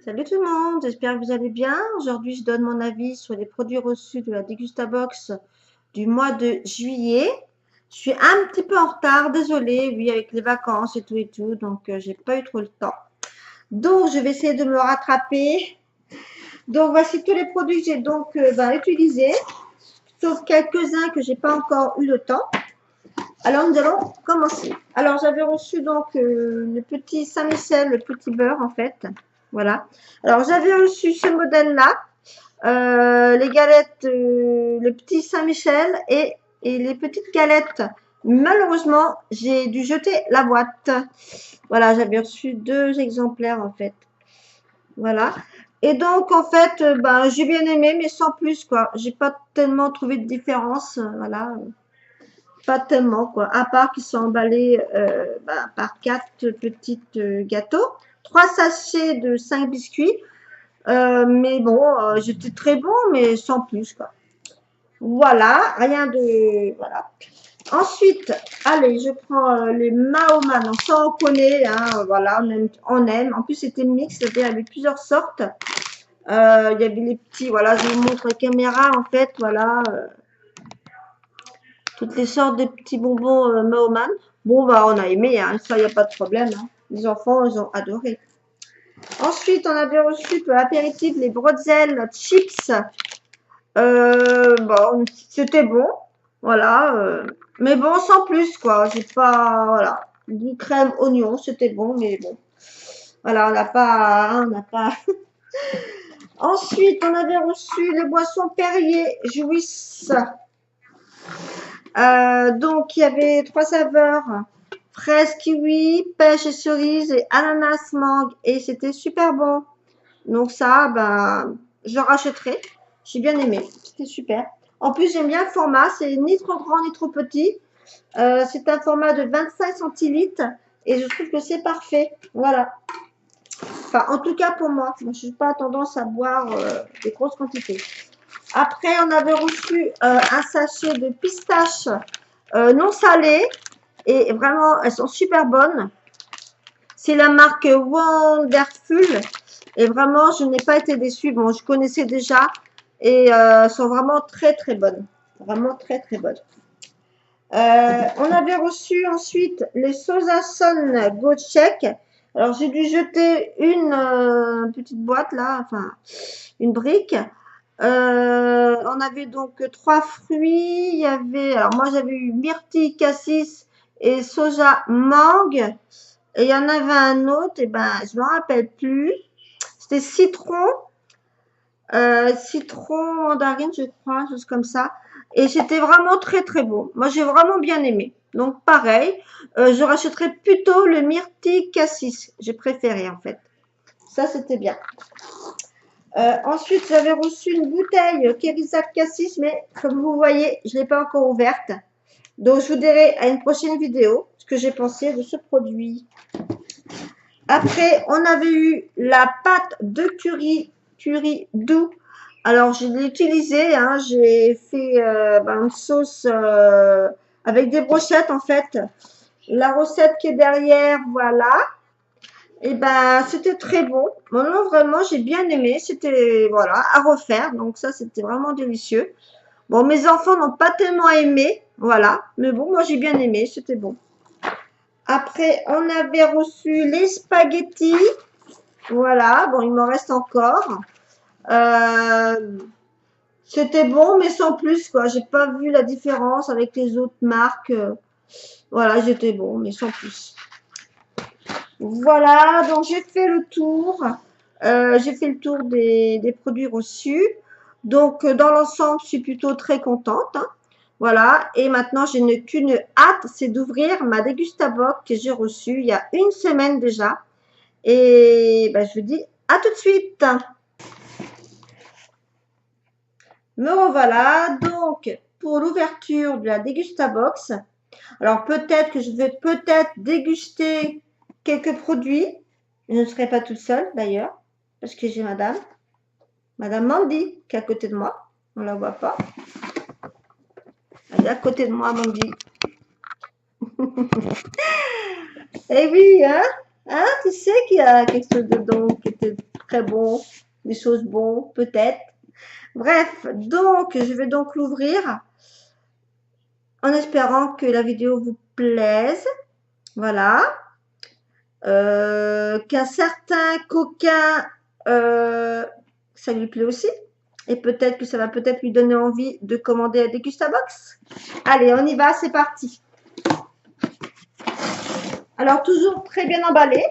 Salut tout le monde, j'espère que vous allez bien. Aujourd'hui, je donne mon avis sur les produits reçus de la Dégustabox du mois de juillet. Je suis un petit peu en retard, désolée, oui, avec les vacances et tout, donc j'ai pas eu trop le temps. Donc, je vais essayer de me rattraper. Donc, voici tous les produits que j'ai donc utilisés, sauf quelques-uns que j'ai pas encore eu le temps. Alors, nous allons commencer. Alors, j'avais reçu donc le petit Saint-Michel, le petit beurre en fait. Voilà. Alors, j'avais reçu ce modèle-là, les galettes, le petit Saint-Michel et les petites galettes. Malheureusement, j'ai dû jeter la boîte. Voilà, j'avais reçu 2 exemplaires en fait. Voilà. Et donc, en fait, j'ai bien aimé, mais sans plus, quoi. J'ai pas tellement trouvé de différence. Voilà. Pas tellement, quoi. À part qu'ils sont emballés par 4 petites gâteaux. 3 sachets de 5 biscuits. Mais bon, j'étais très bon, mais sans plus, quoi. Voilà, rien de... Voilà. Ensuite, allez, je prends les Maoman. Donc ça, on connaît, hein, voilà, on aime. En plus, c'était mix, c'était avec plusieurs sortes. Il y avait les petits, voilà, je vous montre la caméra, en fait, voilà. Toutes les sortes de petits bonbons Maoman. Bon, on a aimé, hein, ça, il n'y a pas de problème. Hein. Les enfants, ils ont adoré. Ensuite, on avait reçu pour l'apéritif les Bretzel chips. Bon, c'était bon, voilà. Mais bon, sans plus, quoi. J'ai pas, voilà. Du crème oignon, c'était bon, mais bon. Voilà, on n'a pas, hein, on n'a pas. Ensuite, on avait reçu les boissons Perrier Jouisse. Donc, il y avait 3 saveurs. Fraise, kiwi, pêche et cerise et ananas, mangue. Et c'était super bon. Donc ça, je rachèterai. J'ai bien aimé. C'était super. En plus, j'aime bien le format. C'est ni trop grand ni trop petit. C'est un format de 25 centilitres. Et je trouve que c'est parfait. Voilà. Enfin, en tout cas pour moi. Moi je n'ai pas tendance à boire des grosses quantités. Après, on avait reçu un sachet de pistaches non salées. Et vraiment, elles sont super bonnes. C'est la marque Wonderful. Et vraiment, je n'ai pas été déçue. Bon, je connaissais déjà. Et sont vraiment très, très bonnes. Vraiment très, très bonnes. On avait reçu ensuite les Sosason Go Check. Alors, j'ai dû jeter une petite boîte là. Enfin, une brique. On avait donc 3 fruits. Il y avait, alors moi j'avais eu myrtille, cassis et soja mangue. Et il y en avait un autre, et je me rappelle plus. C'était citron, citron mandarine, je crois, chose comme ça. Et c'était vraiment très très beau. Moi j'ai vraiment bien aimé. Donc pareil, je rachèterais plutôt le myrtille cassis. J'ai préféré en fait. Ça c'était bien. Ensuite, j'avais reçu une bouteille Kerisac Cassis, mais comme vous voyez, je ne l'ai pas encore ouverte. Donc, je vous dirai à une prochaine vidéo ce que j'ai pensé de ce produit. Après, on avait eu la pâte de curry doux. Alors, je l'ai utilisée. Hein, j'ai fait une sauce avec des brochettes, en fait. La recette qui est derrière, voilà. Et c'était très bon. Bon, non, vraiment, j'ai bien aimé. C'était, voilà, à refaire. Donc, ça, c'était vraiment délicieux. Bon, mes enfants n'ont pas tellement aimé. Voilà. Mais bon, moi, j'ai bien aimé. C'était bon. Après, on avait reçu les spaghettis. Voilà. Bon, il m'en reste encore. C'était bon, mais sans plus, quoi. J'ai pas vu la différence avec les autres marques. Voilà, j'étais bon, mais sans plus. Voilà, donc j'ai fait le tour. J'ai fait le tour des produits reçus. Donc, dans l'ensemble, je suis plutôt très contente. Hein. Voilà, et maintenant, je n'ai qu'une hâte, c'est d'ouvrir ma Dégustabox que j'ai reçue il y a une semaine déjà. Et je vous dis à tout de suite. Me revoilà donc pour l'ouverture de la Dégustabox. Alors, peut-être que je vais déguster quelques produits. Je ne serai pas toute seule d'ailleurs, parce que j'ai madame Mandy qui est à côté de moi. On ne la voit pas. Elle est à côté de moi, Mandy. Eh oui, hein? Hein? Tu sais qu'il y a quelque chose dedans qui était très bon, des choses bonnes, peut-être. Bref, donc, je vais donc l'ouvrir en espérant que la vidéo vous plaise. Voilà. Qu'un certain coquin, ça lui plaît aussi. Et peut-être que ça va peut-être lui donner envie de commander la Dégustabox. Allez, on y va, c'est parti. Alors, toujours très bien emballé.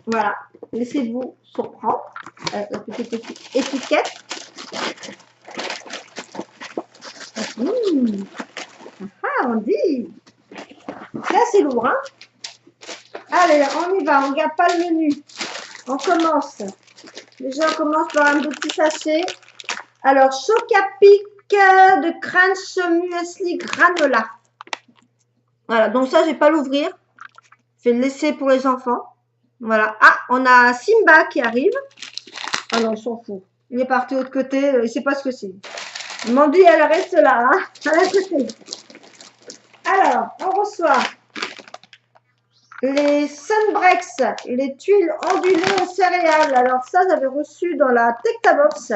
Voilà, laissez-vous surprendre. La petite étiquette. Mmh. Ah, on dit. C'est assez lourd, hein. Allez, on y va, on ne garde pas le menu. On commence. Déjà, on commence par un petit sachet. Alors, Chocapic de Crunch Muesli Granola. Voilà, donc ça, je ne vais pas l'ouvrir. Je vais le laisser pour les enfants. Voilà. Ah, on a Simba qui arrive. Ah non, on s'en fout. Il est parti de l'autre côté, il ne sait pas ce que c'est. Mandy, elle reste là, hein, à la côté. Alors, on reçoit les Sunbreaks, les tuiles ondulées aux céréales. Alors ça, j'avais reçu dans la Tectabox.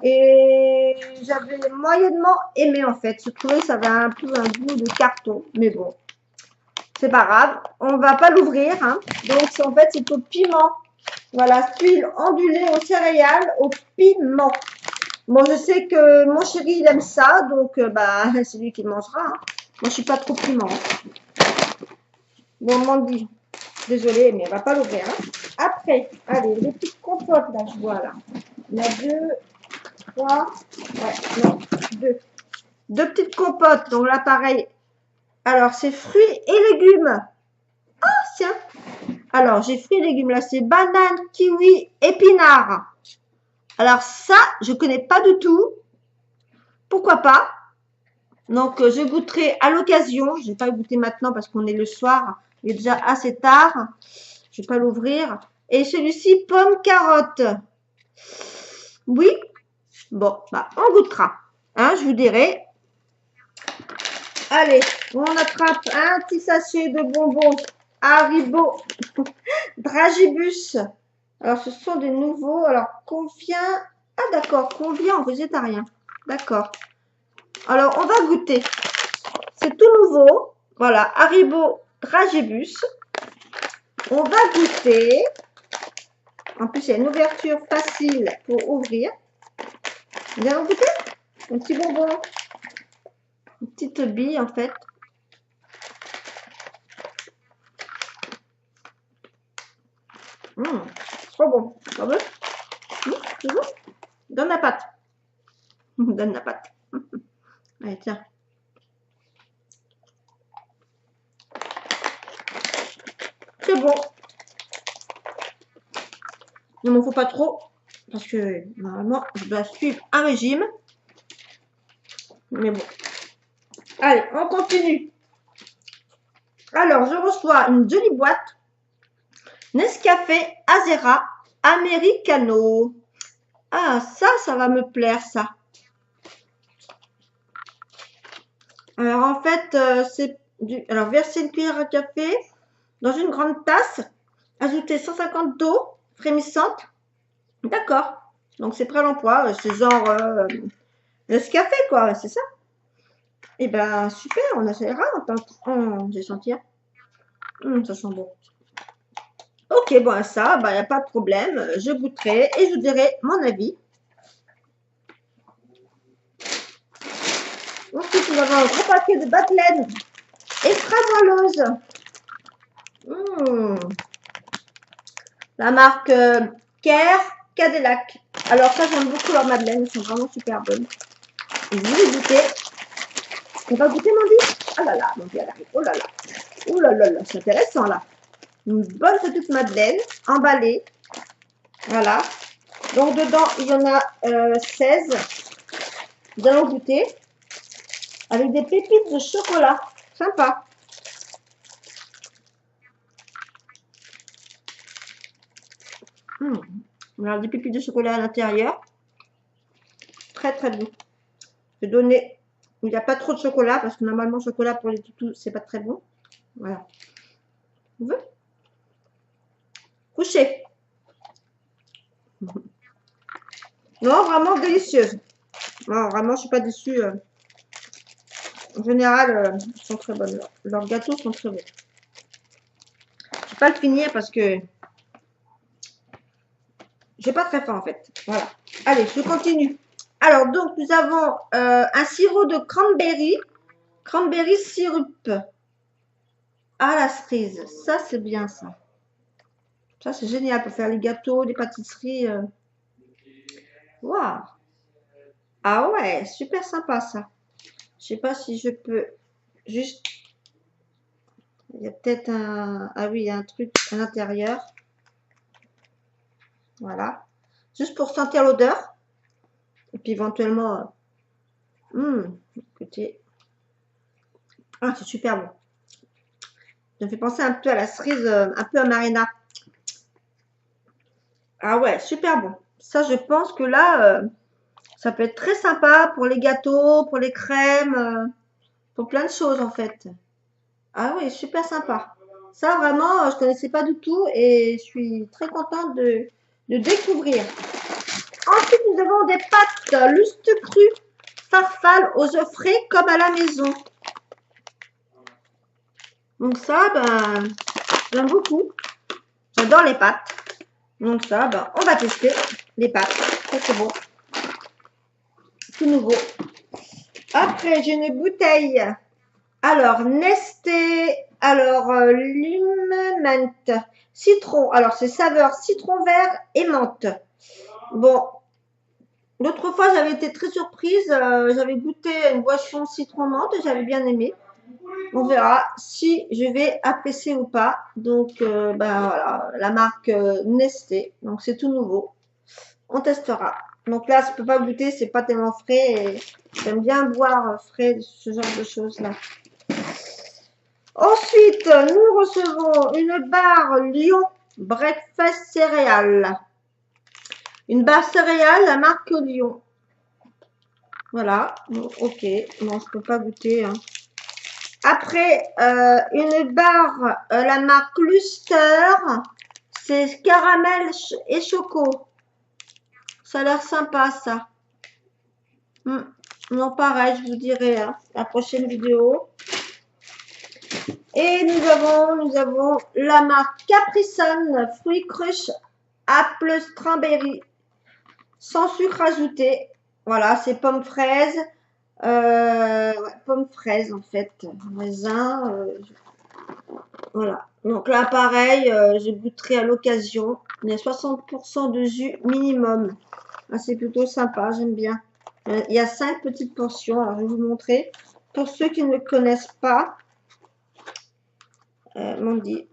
Et j'avais moyennement aimé en fait. Je trouvais que ça avait un peu un goût de carton. Mais bon, c'est pas grave. On va pas l'ouvrir. Hein. Donc en fait, c'est au piment. Voilà, tuiles ondulées aux céréales au piment. Bon, je sais que mon chéri, il aime ça. Donc, bah, c'est lui qui le mangera. Hein. Moi, je suis pas trop piment. Bon, Mandy, désolée, mais on va pas l'ouvrir. Hein. Après, allez, les petites compotes, là, je vois, là. Il y en a 2, 3, ouais, non, 2. 2 petites compotes, donc là, pareil. Alors, c'est fruits et légumes. Ah, tiens. Alors, j'ai fruits et légumes, là, c'est banane, kiwi, épinards. Alors, ça, je connais pas du tout. Pourquoi pas? Donc, je goûterai à l'occasion. Je ne vais pas le goûter maintenant parce qu'on est le soir. Il est déjà assez tard. Je ne vais pas l'ouvrir. Et celui-ci, pomme carotte. Oui. Bon, bah, on goûtera. Hein, je vous dirai. Allez, on attrape un petit sachet de bonbons Haribo Dragibus. Alors, ce sont des nouveaux. Alors, combien? Ah, d'accord, combien en végétarien? D'accord. Alors, on va goûter. C'est tout nouveau. Voilà, Haribo Dragibus. On va goûter. En plus, il y a une ouverture facile pour ouvrir. Vous allez goûter? Un petit bonbon. Une petite bille, en fait. Trop bon. Ça veut? C'est bon? Donne la pâte. Donne la pâte. Allez, tiens. C'est bon. Il ne m'en faut pas trop. Parce que normalement, je dois suivre un régime. Mais bon. Allez, on continue. Alors, je reçois une jolie boîte. Nescafé Azera Americano. Ah, ça va me plaire, ça. Alors, en fait, c'est du... Alors, verser une cuillère à café dans une grande tasse. Ajouter 150 d'eau frémissante. D'accord. Donc, c'est prêt à l'emploi. C'est genre Nescafé, quoi. C'est ça. Eh ben, super. On essaiera. Je vais sentir. Ça sent bon. Ok, bon, ça, il n'y a pas de problème. Je goûterai et je vous dirai mon avis. Ensuite, nous avons un gros paquet de Madeleine extra moelleuse. La marque Care Cadillac. Alors ça, j'aime beaucoup leurs madeleines. Elles sont vraiment super bonnes. Et vous les goûtez. On va goûter, Mandy? Ah là là, Mandy, elle arrive. Oh là là. Oh là là là, c'est intéressant là. Une bonne petite madeleine emballée. Voilà. Donc dedans, il y en a 16. Nous allons goûter. Avec des pépites de chocolat. Sympa. Alors, des pépites de chocolat à l'intérieur. Très, très bon. Je vais donner... Il n'y a pas trop de chocolat parce que normalement, le chocolat pour les toutous, c'est pas très bon. Voilà. Vous voulez? Couchez. Non, vraiment délicieuse. Non, vraiment, je suis pas déçue. En général, elles sont très bonnes. Leurs gâteaux sont très bons. Je vais pas le finir parce que j'ai pas très faim en fait. Voilà. Allez, je continue. Alors, donc, nous avons un sirop de cranberry. Cranberry syrup à la cerise. Ça, c'est bien ça. Ça, c'est génial pour faire les gâteaux, les pâtisseries. Waouh! Ah ouais, super sympa ça. Je sais pas si je peux juste. Il y a peut-être un. Ah oui, il y a un truc à l'intérieur. Voilà. Juste pour sentir l'odeur. Et puis éventuellement. Écoutez. Ah, c'est super bon. Ça me fait penser un peu à la cerise, un peu à Marina. Ah ouais, super bon. Ça, je pense que là, ça peut être très sympa pour les gâteaux, pour les crèmes, pour plein de choses en fait. Ah oui, super sympa. Ça, vraiment, je connaissais pas du tout et je suis très contente de découvrir. Ensuite, nous avons des pâtes lustre cru farfalle aux œufs frais comme à la maison. Donc ça, ben, j'aime beaucoup. J'adore les pâtes. Donc ça, ben, on va tester les pâtes. Ça, c'est bon. Tout nouveau. Après, j'ai une bouteille. Alors, Nesté. Alors, Limement. Citron. Alors, c'est saveur citron vert et menthe. Bon, l'autre fois, j'avais été très surprise. J'avais goûté une boisson citron menthe et j'avais bien aimé. On verra si je vais apprécier ou pas. Donc, ben voilà, la marque Nesté. Donc, c'est tout nouveau. On testera. Donc là, je peux pas goûter, c'est pas tellement frais. Et j'aime bien boire frais, ce genre de choses-là. Ensuite, nous recevons une barre Lion Breakfast Céréales. Une barre céréale, la marque Lion. Voilà. Bon, ok. Non, je peux pas goûter. Hein. Après, une barre, la marque Luster. C'est caramel et choco. Ça a l'air sympa, ça. Non, pareil, je vous dirai hein, la prochaine vidéo. Et nous avons la marque Capri Sun, fruits crush, apple strawberry, sans sucre ajouté. Voilà, c'est pommes fraises. Pommes fraises en fait, raisin. Voilà. Donc là, pareil, je goûterai à l'occasion. Il y a 60% de jus minimum. Ah, c'est plutôt sympa, j'aime bien. Il y a 5 petites portions. Alors, je vais vous montrer. Pour ceux qui ne connaissent pas, m'ont dit.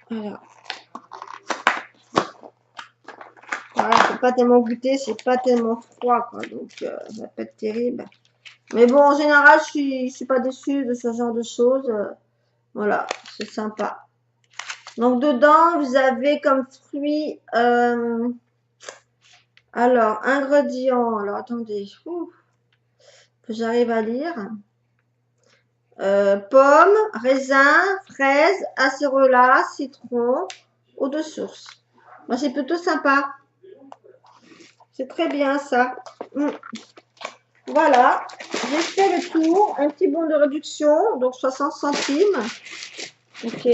Voilà. Voilà, c'est pas tellement goûté, c'est pas tellement froid, quoi. Donc, ça va pas être terrible. Mais bon, en général, je suis pas déçue de ce genre de choses. Voilà, c'est sympa. Donc, dedans, vous avez comme fruits. Alors, ingrédients. Alors, attendez. Que j'arrive à lire. Pommes, raisins, fraises, acérola, citron, eau de source. Moi, c'est plutôt sympa. C'est très bien ça. Voilà, j'ai fait le tour. Un petit bon de réduction, donc 60 centimes. Ok.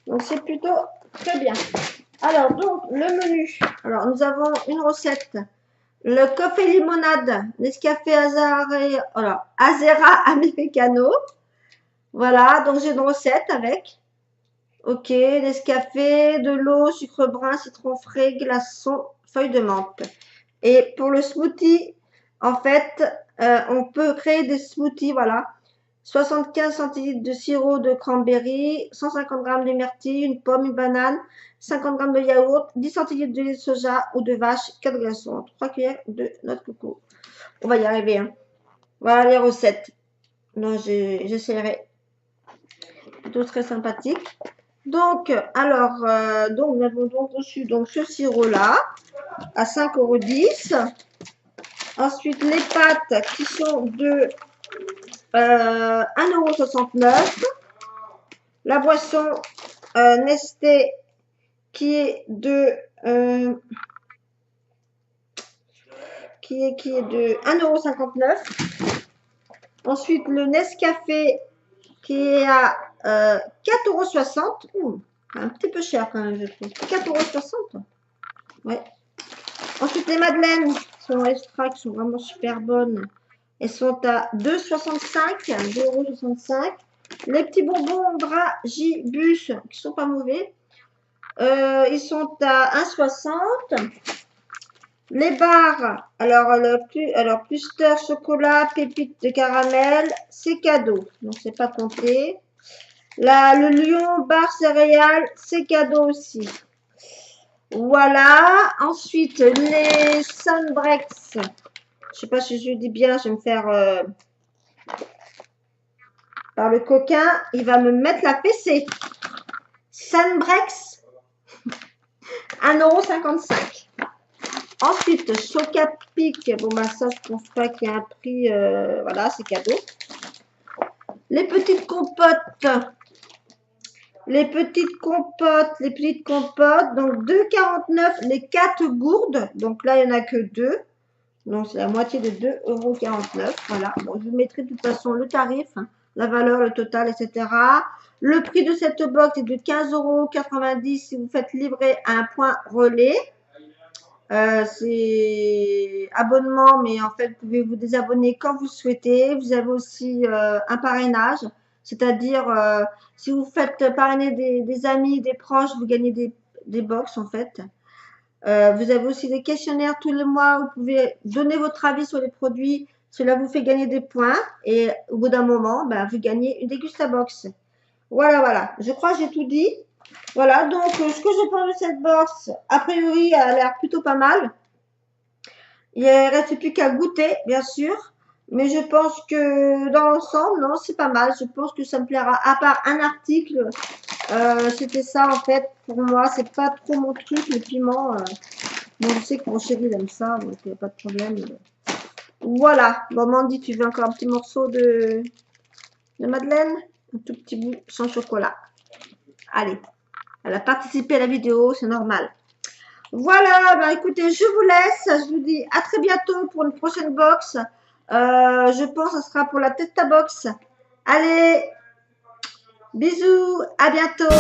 Donc, c'est plutôt très bien. Alors, donc, le menu. Alors, nous avons une recette. Le café limonade, Nescafé Azera Americano. Voilà, donc j'ai une recette avec. Ok, Nescafé, de l'eau, sucre brun, citron frais, glaçon, feuille de menthe. Et pour le smoothie, en fait, on peut créer des smoothies, voilà. 75 centilitres de sirop de cranberry, 150 g de myrtille, une pomme, une banane, 50 g de yaourt, 10 centilitres de lait de soja ou de vache, 4 glaçons, 3 cuillères de noix de coco. On va y arriver. Hein. Voilà les recettes. Donc, j'essaierai. Plutôt très sympathique. Donc, alors, donc, nous avons donc reçu donc, ce sirop-là à 5,10 €. Ensuite, les pâtes qui sont de 1,69 €. La boisson Nesté qui est de qui est de 1,59 €. Ensuite, le Nescafé qui est à 4,60 €. Un petit peu cher quand même, je trouve. 4,60 €. Ouais. Ensuite, les madeleines sont extra, qui sont vraiment super bonnes. Elles sont à 2,65 €, 2,65 €. Les petits bonbons Dragibus, qui sont pas mauvais, ils sont à 1,60 €. Les barres, alors Cluster chocolat, pépites de caramel, c'est cadeau, donc c'est pas compté. Là, le Lion bar céréales, c'est cadeau aussi. Voilà. Ensuite, les Sunbreaks. Je sais pas si je dis bien, je vais me faire par le coquin. Il va me mettre la fessée. Sunbreaks, 1,55 €. Ensuite, Chocapic. Bon, bah, ça, je pense pas qu'il y ait un prix. Voilà, c'est cadeau. Les petites compotes. Les petites compotes. Donc, 2,49 € les 4 gourdes. Donc là, il n'y en a que 2. Donc, c'est la moitié de 2,49 €. Voilà. Bon, je vous mettrai de toute façon le tarif, hein, la valeur, le total, etc. Le prix de cette box est de 15,90 € si vous faites livrer à un point relais. C'est abonnement, mais en fait, vous pouvez vous désabonner quand vous souhaitez. Vous avez aussi un parrainage, c'est-à-dire si vous faites parrainer des amis, des proches, vous gagnez des box en fait. Vous avez aussi des questionnaires tous les mois. Vous pouvez donner votre avis sur les produits. Cela vous fait gagner des points et au bout d'un moment, ben, vous gagnez une Dégustabox. Voilà, voilà. Je crois que j'ai tout dit. Voilà, donc ce que je pense de cette box, a priori, elle a l'air plutôt pas mal. Il ne reste plus qu'à goûter, bien sûr. Mais je pense que dans l'ensemble, non, c'est pas mal. Je pense que ça me plaira. À part un article, c'était ça en fait. Pour moi, c'est pas trop mon truc, le piment. Bon, je sais que mon chéri il aime ça, donc il n'y a pas de problème. Voilà. Bon, Mandy, tu veux encore un petit morceau de madeleine? Un tout petit bout sans chocolat. Allez. Elle a participé à la vidéo, c'est normal. Voilà, bah écoutez, je vous laisse. Je vous dis à très bientôt pour une prochaine box. Je pense que ce sera pour la Testa Box. Allez, bisous, à bientôt.